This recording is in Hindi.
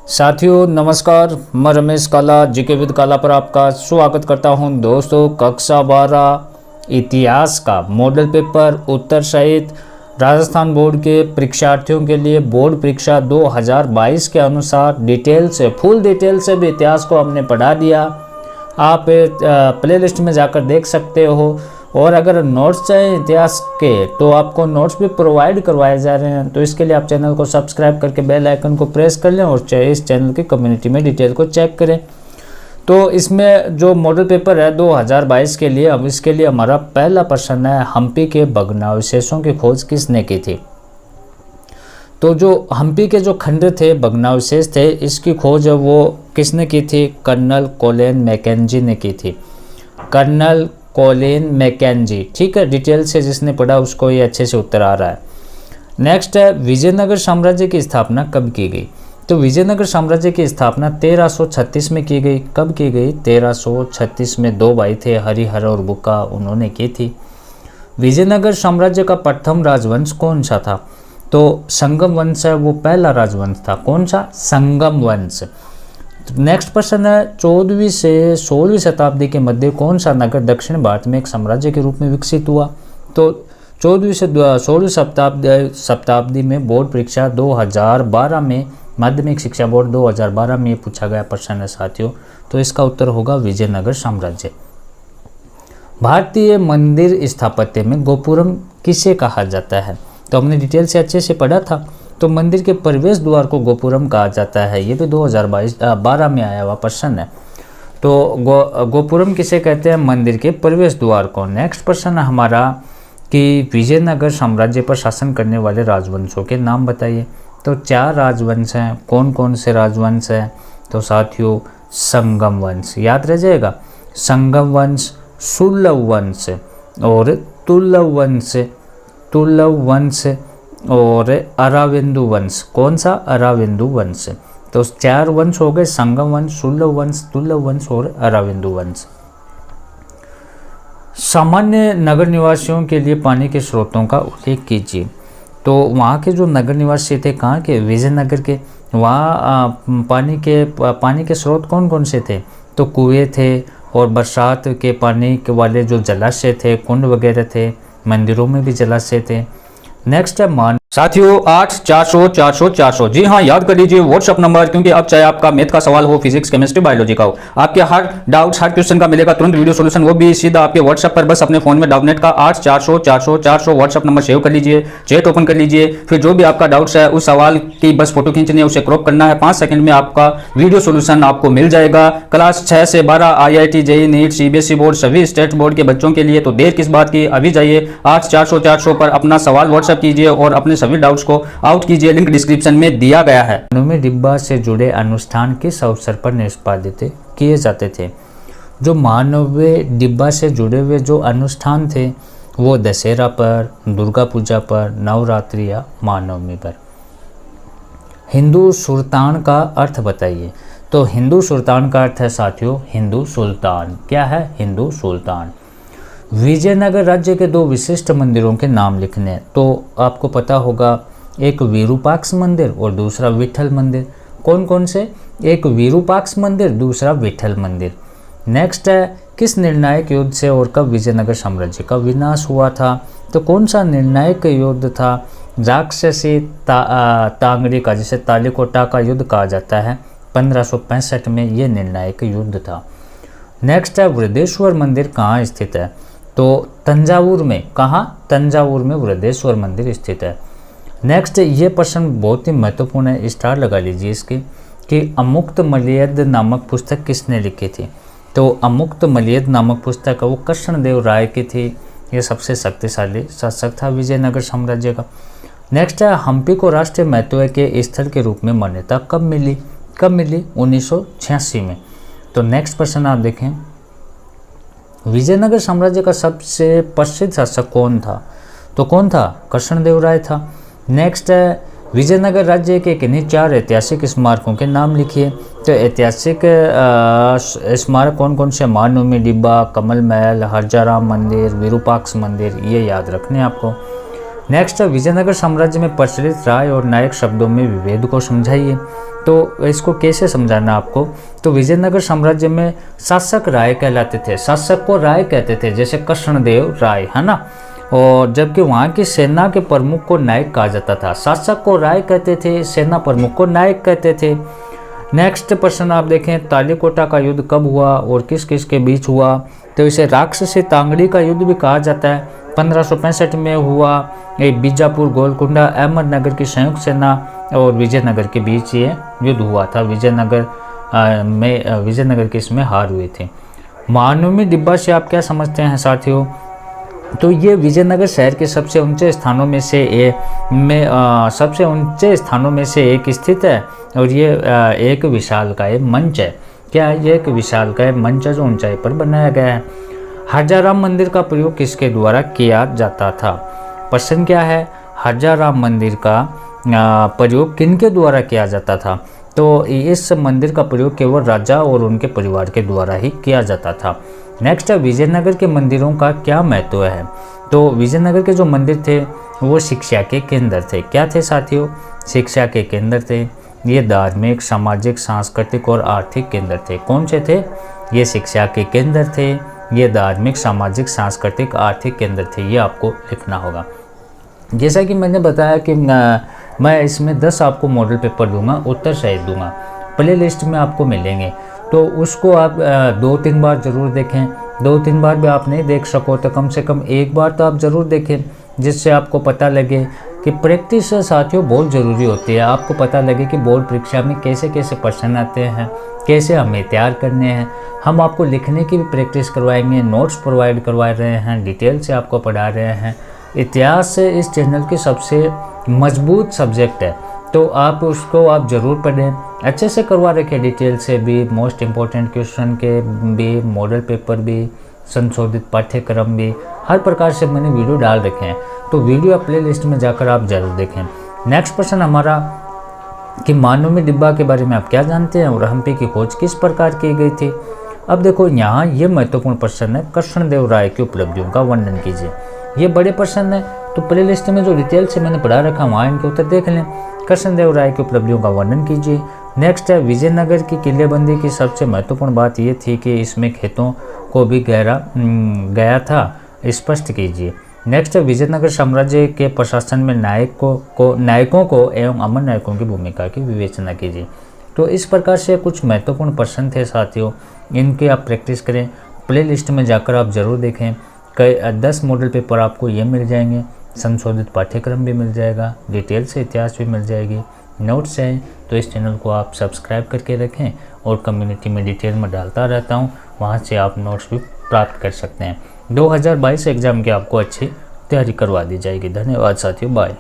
साथियों नमस्कार, मैं रमेश काला जीके विद काला पर आपका स्वागत करता हूं। दोस्तों, कक्षा 12 इतिहास का मॉडल पेपर उत्तर सहित राजस्थान बोर्ड के परीक्षार्थियों के लिए बोर्ड परीक्षा 2022 के अनुसार डिटेल से फुल डिटेल से भी इतिहास को हमने पढ़ा दिया। आप प्लेलिस्ट में जाकर देख सकते हो। और अगर नोट्स चाहिए इतिहास के तो आपको नोट्स भी प्रोवाइड करवाए जा रहे हैं। तो इसके लिए आप चैनल को सब्सक्राइब करके बेल आइकन को प्रेस कर लें और चाहे इस चैनल की कम्युनिटी में डिटेल को चेक करें। तो इसमें जो मॉडल पेपर है 2022 के लिए, अब इसके लिए हमारा पहला प्रश्न है, हम्पी के भग्नावशेषों की खोज किसने की थी। तो जो हम्पी के जो खंड थे, भग्नावशेष थे, इसकी खोज वो किसने की थी? कर्नल कोलिन मैकेंजी ने की थी। कर्नल कोलिन मैकेंजी, ठीक है। डिटेल से जिसने पढ़ा उसको ये अच्छे से उत्तर आ रहा है। नेक्स्ट है, विजयनगर साम्राज्य की स्थापना कब की गई? तो विजयनगर साम्राज्य की स्थापना 1336 में की गई। कब की गई? 1336 में। दो भाई थे, हरिहर और बुक्का, उन्होंने की थी। विजयनगर साम्राज्य का प्रथम राजवंश कौन सा था? तो संगम वंश है, वो पहला राजवंश था। कौन सा? संगम वंश। नेक्स्ट प्रश्न है, 14वीं से 16वीं शताब्दी के मध्य कौन सा नगर दक्षिण भारत में एक साम्राज्य के रूप में विकसित हुआ? तो 14वीं से 16वीं शताब्दी में बोर्ड परीक्षा 2012 में, माध्यमिक शिक्षा बोर्ड 2012 में पूछा गया प्रश्न है साथियों। तो इसका उत्तर होगा विजयनगर साम्राज्य। भारतीय मंदिर स्थापत्य में गोपुरम किसे कहा जाता है? तो हमने डिटेल से अच्छे से पढ़ा था। तो मंदिर के प्रवेश द्वार को गोपुरम कहा जाता है। ये भी 2012 में आया हुआ प्रश्न है। तो गोपुरम किसे कहते हैं? मंदिर के प्रवेश द्वार को। नेक्स्ट प्रश्न है हमारा कि विजयनगर साम्राज्य पर शासन करने वाले राजवंशों के नाम बताइए। तो 4 राजवंश हैं। कौन कौन से राजवंश हैं? तो साथियों, संगम वंश, याद रह जाएगा। संगम वंश, सुल्लव वंश और तुल्लव वंश और अराविंदु वंश। कौन सा? अराविंदु वंश। तो 4 वंश हो गए, संगम वंश, सुल्लव वंश, तुल्लव वंश और अराविंदु वंश। सामान्य नगर निवासियों के लिए पानी के स्रोतों का उल्लेख कीजिए। तो वहाँ के जो नगर निवासी थे, कहाँ के? विजयनगर के। वहाँ पानी के स्रोत कौन कौन से थे? तो कुएं थे और बरसात के पानी के वाले जो जलाशय थे, कुंड वगैरह थे। मंदिरों में भी जलाशय थे। नेक्स्ट है मान। साथियों, 8-400-400-400, जी हाँ, याद कर लीजिए व्हाट्सअप नंबर, क्योंकि अब चाहे आपका मैथ का सवाल हो, फिजिक्स, केमिस्ट्री, बायोलॉजी का हो, आपके हर डाउट्स, हर क्वेश्चन का मिलेगा तुरंत वीडियो सॉल्यूशन, वो भी सीधा आपके व्हाट्सअप पर। बस अपने फोन में डाउटनेट का 8-400-400-400 व्हाट्सअप नंबर सेव कर लीजिए, चैट ओपन कर लीजिए। फिर जो भी आपका डाउट्स है उस सवाल की बस फोटो खींचनी है, उसे क्रॉप करना है, 5 सेकंड में आपका वीडियो सोल्यूशन आपको मिल जाएगा। क्लास 6 से 12 IIT, JEE, NEET, CBSE board, सभी स्टेट बोर्ड के बच्चों के लिए। तो देर किस बात की, अभी जाइए 8-400-400 पर अपना सवाल व्हाट्सअप कीजिए और अपने सभी डाउट्स को आउट कीजिए। लिंक डिस्क्रिप्शन में दिया गया है। मानव डिब्बा से जुड़े अनुष्ठान किस अवसर पर निष्पादित किए जाते थे? जो मानवीय डिब्बा से जुड़े हुए जो अनुष्ठान थे वो दशहरा पर, दुर्गा पूजा पर, नवरात्रि या महानवमी पर। हिंदू सुल्तान का अर्थ बताइए। तो हिंदू सुल्तान का अर्थ है साथियों, हिंदू सुल्तान। क्या है? हिंदू सुल्तान। विजयनगर राज्य के 2 विशिष्ट मंदिरों के नाम लिखने। तो आपको पता होगा, एक विरूपाक्ष मंदिर और दूसरा विठल मंदिर। कौन कौन से? एक विरूपाक्ष मंदिर, दूसरा विठल मंदिर। नेक्स्ट है, किस निर्णायक युद्ध से और कब विजयनगर साम्राज्य का विनाश हुआ था? तो कौन सा निर्णायक युद्ध था? राक्षसी तांगड़ी का, जिसे तालिकोटा का युद्ध कहा जाता है, 1565 में ये निर्णायक युद्ध था। नेक्स्ट है, वृद्धेश्वर मंदिर कहाँ स्थित है? तो तंजावुर में। कहाँ? तंजावुर में वृद्धेश्वर मंदिर स्थित है। नेक्स्ट, ये प्रश्न बहुत ही महत्वपूर्ण है, स्टार लगा लीजिए इसके, कि अमुक्त मलयद नामक पुस्तक किसने लिखी थी? तो अमुक्त मलयद नामक पुस्तक वो कृष्णदेव राय की थी। ये सबसे शक्तिशाली शासक था विजयनगर साम्राज्य का। नेक्स्ट है, हम्पी को राष्ट्रीय महत्व के स्थल के रूप में मान्यता कब मिली? 1986 में। तो नेक्स्ट प्रश्न आप देखें, विजयनगर साम्राज्य का सबसे प्रसिद्ध शासक कौन था? तो कौन था? कृष्णदेव राय था। नेक्स्ट है, विजयनगर राज्य के किन्हीं 4 ऐतिहासिक स्मारकों के नाम लिखिए। तो ऐतिहासिक स्मारक कौन कौन से? मानवमी डिब्बा, कमल महल, हरजाराम मंदिर, विरूपाक्ष मंदिर, ये याद रखने आपको। नेक्स्ट, विजयनगर साम्राज्य में प्रचलित राय और नायक शब्दों में विभेद को समझाइए। तो इसको कैसे समझाना आपको, तो विजयनगर साम्राज्य में शासक राय कहलाते थे, शासक को राय कहते थे, जैसे कृष्णदेव राय, है ना। और जबकि वहाँ की सेना के प्रमुख को नायक कहा जाता था। शासक को राय कहते थे, सेना प्रमुख को नायक कहते थे। नेक्स्ट प्रश्न आप देखें, तालीकोटा का युद्ध कब हुआ और किस किस के बीच हुआ, तो इसे राक्षसी तांगड़ी का युद्ध भी कहा जाता है। 1565 में हुआ। ये बीजापुर, गोलकुंडा, अहमदनगर की संयुक्त सेना और विजयनगर के बीच ये युद्ध हुआ था। विजयनगर के इसमें हार हुई थी। महानवमी डिब्बा से आप क्या समझते हैं साथियों, तो ये विजयनगर शहर के सबसे ऊंचे स्थानों में से एक स्थित है और ये एक विशालकाय मंच है। क्या है? ये एक विशालकाय मंच है जो ऊंचाई पर बनाया गया है। हजाराम मंदिर का प्रयोग किसके द्वारा किया जाता था? प्रश्न क्या है? हजाराम मंदिर का प्रयोग किनके द्वारा किया जाता था? तो इस मंदिर का प्रयोग केवल राजा और उनके परिवार के द्वारा ही किया जाता था। नेक्स्ट है, विजयनगर के मंदिरों का क्या महत्व है? तो विजयनगर के जो मंदिर थे वो शिक्षा के केंद्र थे। क्या थे साथियों? शिक्षा के केंद्र थे। ये धार्मिक, सामाजिक, सांस्कृतिक और आर्थिक केंद्र थे। कौन से थे? ये शिक्षा के केंद्र थे, ये धार्मिक, सामाजिक, सांस्कृतिक, आर्थिक केंद्र थे। ये आपको लिखना होगा। जैसा कि मैंने बताया कि मैं इसमें 10 आपको मॉडल पेपर दूंगा, उत्तर सहित दूंगा, प्ले लिस्ट में आपको मिलेंगे। तो उसको आप 2-3 बार ज़रूर देखें। 2-3 बार भी आप नहीं देख सको तो कम से कम एक बार तो आप ज़रूर देखें, जिससे आपको पता लगे कि प्रैक्टिस साथियों बहुत ज़रूरी होती है। आपको पता लगे कि बोर्ड परीक्षा में कैसे कैसे प्रश्न आते हैं, कैसे हमें तैयार करने हैं। हम आपको लिखने की भी प्रैक्टिस करवाएंगे, नोट्स प्रोवाइड करवा रहे हैं, डिटेल से आपको पढ़ा रहे हैं। इतिहास इस चैनल की सबसे मजबूत सब्जेक्ट है, तो आप ज़रूर पढ़ें। अच्छे से करवा रखें, डिटेल से भी, मोस्ट इम्पोर्टेंट क्वेश्चन के भी, मॉडल पेपर भी, संशोधित पाठ्यक्रम भी, हर प्रकार से मैंने वीडियो डाल रखे हैं। तो वीडियो प्ले लिस्ट में जाकर आप जरूर देखें। नेक्स्ट प्रश्न हमारा कि मानवमी डिब्बा के बारे में आप क्या जानते हैं और हम्पी की खोज किस प्रकार की गई थी? अब देखो यहाँ ये महत्वपूर्ण प्रश्न है, कृष्णदेव राय की उपलब्धियों का वर्णन कीजिए। ये बड़े प्रश्न है, तो प्ले लिस्ट में जो डिटेल से मैंने पढ़ा रखा वहाँ इनके उत्तर देख लें। कृष्णदेव राय की उपलब्धियों का वर्णन कीजिए। नेक्स्ट है, विजयनगर की किलेबंदी की सबसे महत्वपूर्ण बात ये थी कि इसमें खेतों को भी गया था, स्पष्ट कीजिए। नेक्स्ट है, विजयनगर साम्राज्य के प्रशासन में नायकों को एवं अमर नायकों की भूमिका की विवेचना कीजिए। तो इस प्रकार से कुछ महत्वपूर्ण प्रश्न थे साथियों, इनकी आप प्रैक्टिस करें। प्ले लिस्ट में जाकर आप ज़रूर देखें। 10 मॉडल पेपर आपको ये मिल जाएंगे, संशोधित पाठ्यक्रम भी मिल जाएगा, डिटेल से इतिहास भी मिल जाएगी, नोट्स हैं। तो इस चैनल को आप सब्सक्राइब करके रखें और कम्युनिटी में डिटेल में डालता रहता हूँ, वहाँ से आप नोट्स भी प्राप्त कर सकते हैं। 2022 एग्ज़ाम की आपको अच्छी तैयारी करवा दी जाएगी। धन्यवाद साथियों, बाय।